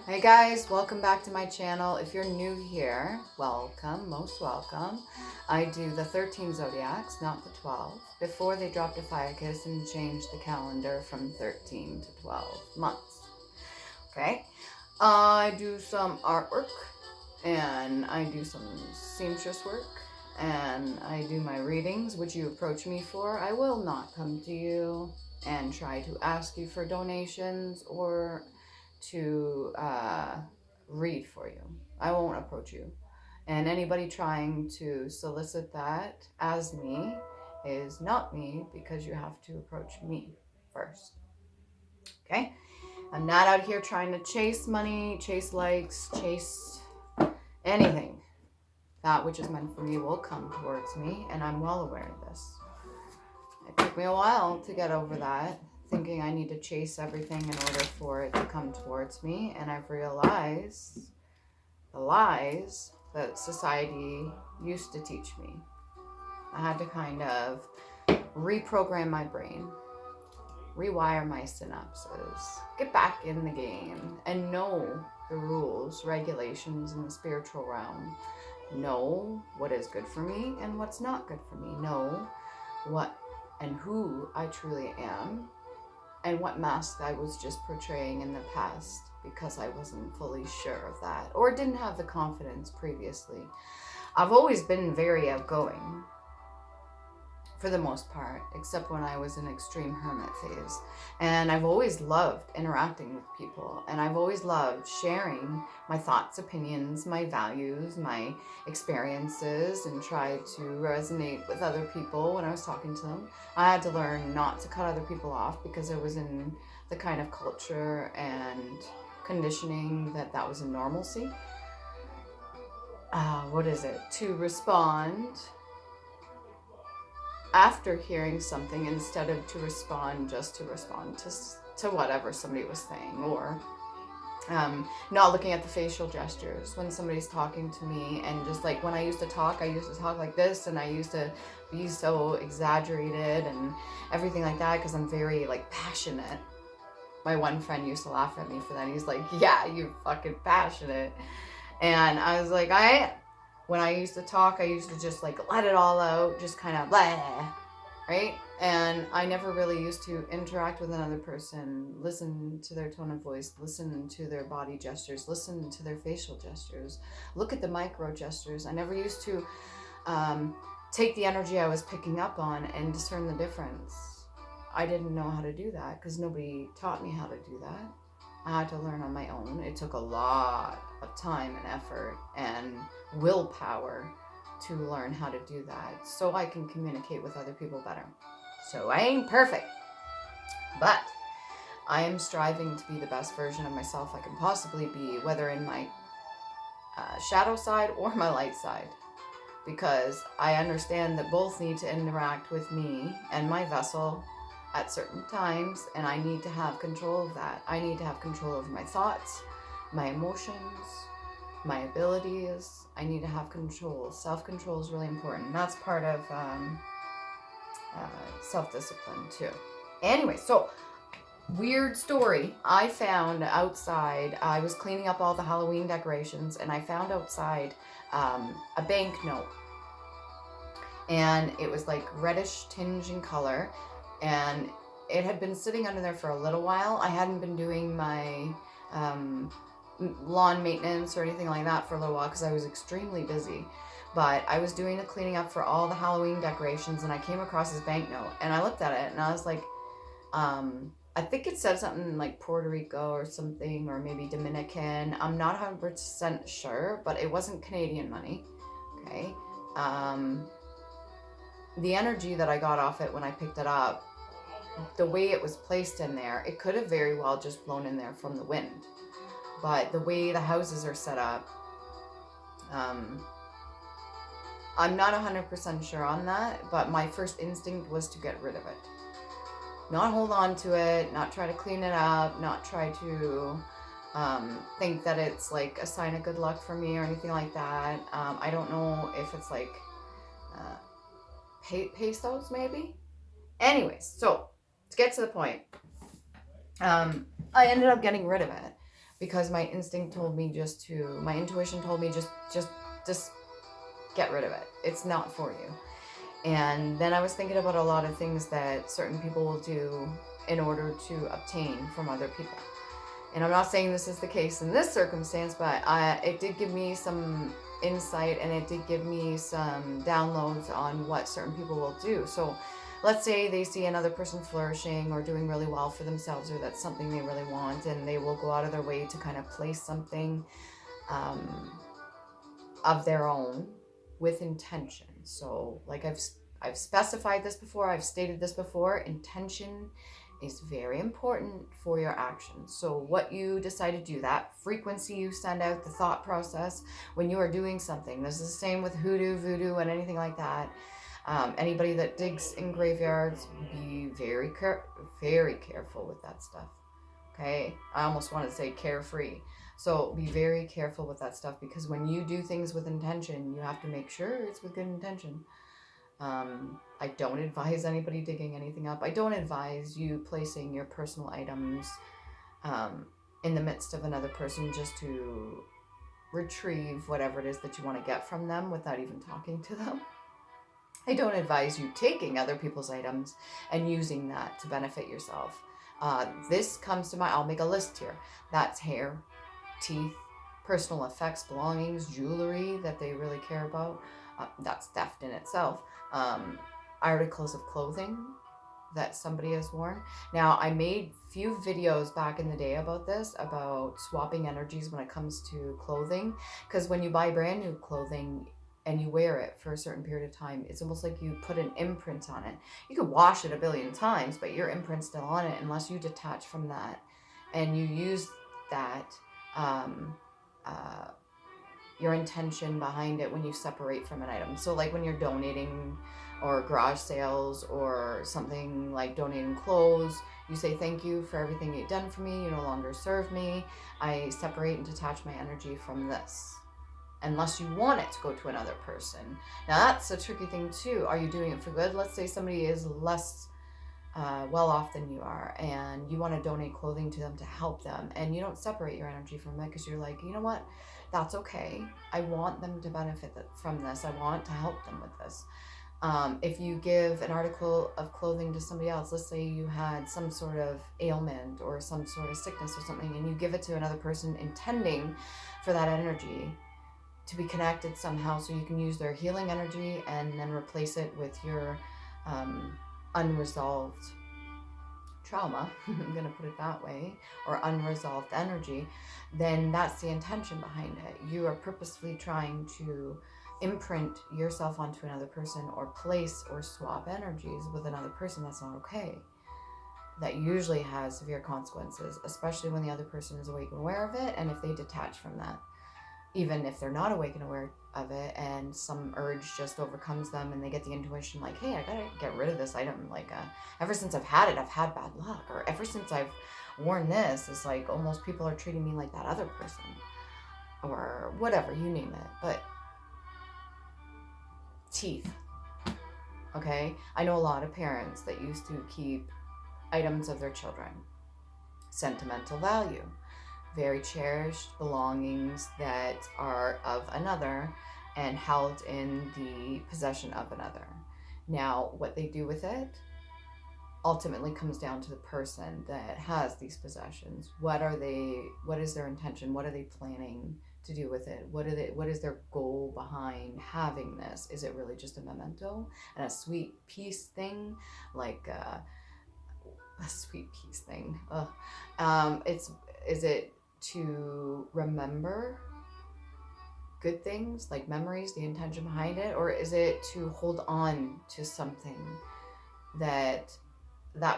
Hey guys, welcome back to my channel. If you're new here, welcome, most welcome. I do the 13 zodiacs, not the 12, before they dropped Ophiuchus and changed the calendar from 13 to 12 months. Okay, I do some artwork and I do some seamstress work and I do my readings, which you approach me for. I will not come to you and try to ask you for donations or to read for you. I won't approach you. And anybody trying to solicit that as me is not me, because you have to approach me first. Okay? I'm not out here trying to chase money, chase likes, chase anything. That which is meant for me will come towards me, and I'm well aware of this. It took me a while to get over that, thinking I need to chase everything in order for it to come towards me, and I've realized the lies that society used to teach me. I had to kind of reprogram my brain, rewire my synapses, get back in the game, and know the rules, regulations in the spiritual realm. Know what is good for me and what's not good for me. Know what and who I truly am, and what mask I was just portraying in the past because I wasn't fully sure of that or didn't have the confidence previously. I've always been very outgoing for the most part, except when I was in extreme hermit phase. And I've always loved interacting with people, and I've always loved sharing my thoughts, opinions, my values, my experiences, and try to resonate with other people when I was talking to them. I had to learn not to cut other people off because I was in the kind of culture and conditioning that was a normalcy. To respond after hearing something instead of to respond to whatever somebody was saying, or not looking at the facial gestures when somebody's talking to me. And just like when I used to talk like this, and I used to be so exaggerated and everything like that because I'm very like passionate. My one friend used to laugh at me for that. He's like, yeah, you're fucking passionate. And I was like, when I used to talk, I used to just like let it all out, just kind of blah, right? And I never really used to interact with another person, listen to their tone of voice, listen to their body gestures, listen to their facial gestures, look at the micro gestures. I never used to take the energy I was picking up on and discern the difference. I didn't know how to do that because nobody taught me how to do that. I had to learn on my own. It took a lot of time and effort and willpower to learn how to do that so I can communicate with other people better. So I ain't perfect, but I am striving to be the best version of myself I can possibly be, whether in my shadow side or my light side, because I understand that both need to interact with me and my vessel at certain times, and I need to have control of that. I need to have control over my thoughts, my emotions, my abilities. I need to have control. Self-control is really important. That's part of self-discipline too. Anyway, so weird story. I found outside, I was cleaning up all the Halloween decorations, and I found outside a banknote, and it was like reddish tinge in color, and it had been sitting under there for a little while. I hadn't been doing my lawn maintenance or anything like that for a little while because I was extremely busy. But I was doing the cleaning up for all the Halloween decorations, and I came across this banknote, and I looked at it, and I was like, I think it said something like Puerto Rico or something, or maybe Dominican. I'm not 100% sure, but it wasn't Canadian money. Okay. The energy that I got off it when I picked it up, the way it was placed in there, it could have very well just blown in there from the wind. But the way the houses are set up, I'm not 100% sure on that, but my first instinct was to get rid of it. Not hold on to it, not try to clean it up, not try to think that it's like a sign of good luck for me or anything like that. I don't know if it's like pesos maybe. Anyways, so to get to the point, I ended up getting rid of it. because my instinct told me my intuition told me just get rid of it. It's not for you. And then I was thinking about a lot of things that certain people will do in order to obtain from other people. And I'm not saying this is the case in this circumstance, but it did give me some insight, and it did give me some downloads on what certain people will do. So let's say they see another person flourishing or doing really well for themselves, or that's something they really want, and they will go out of their way to kind of place something of their own with intention. So like I've specified this before, I've stated this before, intention is very important for your actions. So what you decide to do, that frequency you send out, the thought process when you are doing something. This is the same with hoodoo, voodoo, and anything like that. Anybody that digs in graveyards, be very careful with that stuff. Okay, I almost want to say carefree. So be very careful with that stuff, because when you do things with intention, you have to make sure it's with good intention. I don't advise anybody digging anything up. I don't advise you placing your personal items in the midst of another person just to retrieve whatever it is that you want to get from them without even talking to them. I don't advise you taking other people's items and using that to benefit yourself. This comes to mind, I'll make a list here. That's hair, teeth, personal effects, belongings, jewelry that they really care about. That's theft in itself. Articles of clothing that somebody has worn. Now, I made few videos back in the day about this, about swapping energies when it comes to clothing, because when you buy brand new clothing and you wear it for a certain period of time, it's almost like you put an imprint on it. You could wash it a billion times, but your imprint's still on it unless you detach from that and you use that your intention behind it when you separate from an item. So like when you're donating or garage sales or something like donating clothes, you say thank you for everything you've done for me, you no longer serve me, I separate and detach my energy from this. Unless you want it to go to another person. Now that's a tricky thing too. Are you doing it for good? Let's say somebody is less well off than you are, and you want to donate clothing to them to help them, and you don't separate your energy from it because you're like, you know what, that's okay. I want them to benefit from this. I want to help them with this. If you give an article of clothing to somebody else, let's say you had some sort of ailment or some sort of sickness or something, and you give it to another person intending for that energy to be connected somehow, so you can use their healing energy and then replace it with your unresolved trauma, I'm going to put it that way, or unresolved energy, then that's the intention behind it. You are purposefully trying to imprint yourself onto another person or place or swap energies with another person. That's not okay. That usually has severe consequences, especially when the other person is awake and aware of it, and if they detach from that. Even if they're not awake and aware of it and some urge just overcomes them and they get the intuition like, hey, I gotta get rid of this item. Like, ever since I've had it, I've had bad luck. Or ever since I've worn this, it's like almost people are treating me like that other person. Or whatever, you name it. But teeth. Okay? I know a lot of parents that used to keep items of their children. Sentimental value. Very cherished belongings that are of another and held in the possession of another. Now, what they do with it ultimately comes down to the person that has these possessions. What is their intention? What are they planning to do with it? What is their goal behind having this? Is it really just a memento and a sweet peace thing? Like a sweet peace thing. Is it to remember good things, like memories, the intention behind it, or is it to hold on to something that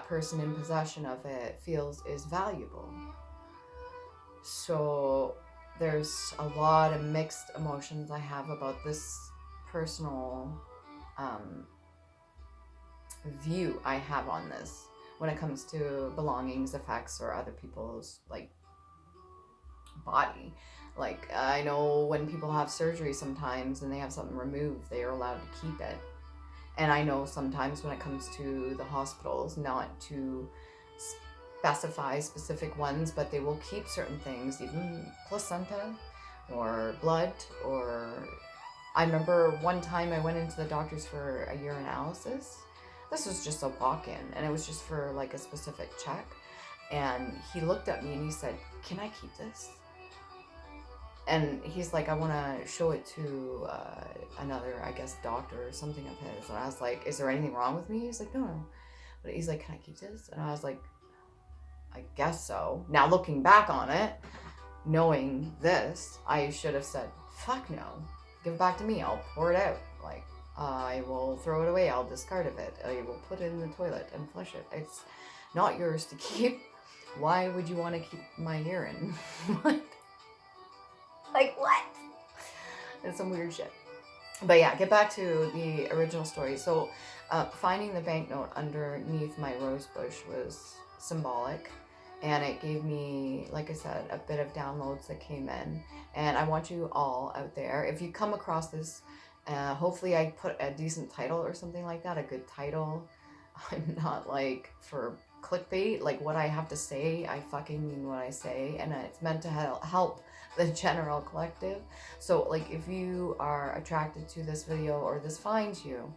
person in possession of it feels is valuable? So there's a lot of mixed emotions I have about this personal view I have on this when it comes to belongings, effects, or other people's like body. Like, I know when people have surgery sometimes and they have something removed, they are allowed to keep it. And I know sometimes when it comes to the hospitals, not to specify specific ones, but they will keep certain things, even placenta or blood. Or I remember one time I went into the doctor's for a urinalysis. This was just a walk-in, and it was just for like a specific check. And he looked at me and he said, "Can I keep this?" And he's like, "I want to show it to another, I guess, doctor or something of his." And I was like, "Is there anything wrong with me?" He's like, "No, no." But he's like, "Can I keep this?" And I was like, "I guess so." Now looking back on it, knowing this, I should have said, "Fuck no. Give it back to me. I'll pour it out. Like, I will throw it away. I'll discard of it. I will put it in the toilet and flush it. It's not yours to keep. Why would you want to keep my urine?" Like, what? It's some weird shit. But yeah, get back to the original story. So finding the banknote underneath my rose bush was symbolic. And it gave me, like I said, a bit of downloads that came in. And I want you all out there, if you come across this, hopefully I put a decent title or something like that, a good title. I'm not like for clickbait, like what I have to say, I fucking mean what I say, and it's meant to help the general collective. So like if you are attracted to this video or this finds you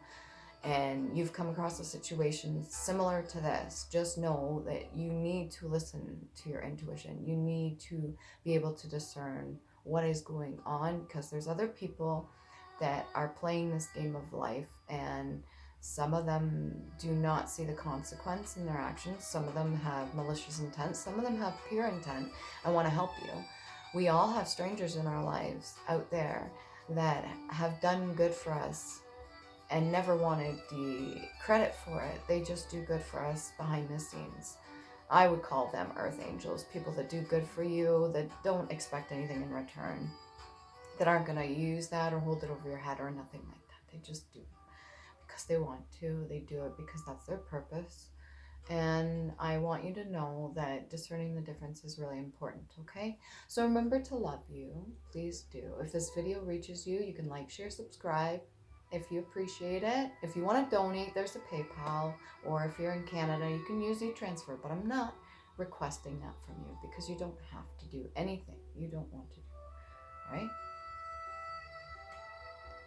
and you've come across a situation similar to this, just know that you need to listen to your intuition. You need to be able to discern what is going on, because there's other people that are playing this game of life, and some of them do not see the consequence in their actions. Some of them have malicious intent. Some of them have pure intent and want to help you. We all have strangers in our lives out there that have done good for us and never wanted the credit for it. They just do good for us behind the scenes. I would call them earth angels, people that do good for you, that don't expect anything in return, that aren't going to use that or hold it over your head or nothing like that. They just do because they want to. They do it because that's their purpose. And I want you to know that discerning the difference is really important, okay? So remember to love you. Please do. If this video reaches you, you can like, share, subscribe if you appreciate it. If you want to donate, there's a PayPal. Or if you're in Canada, you can use e-transfer. But I'm not requesting that from you, because you don't have to do anything you don't want to do, all right?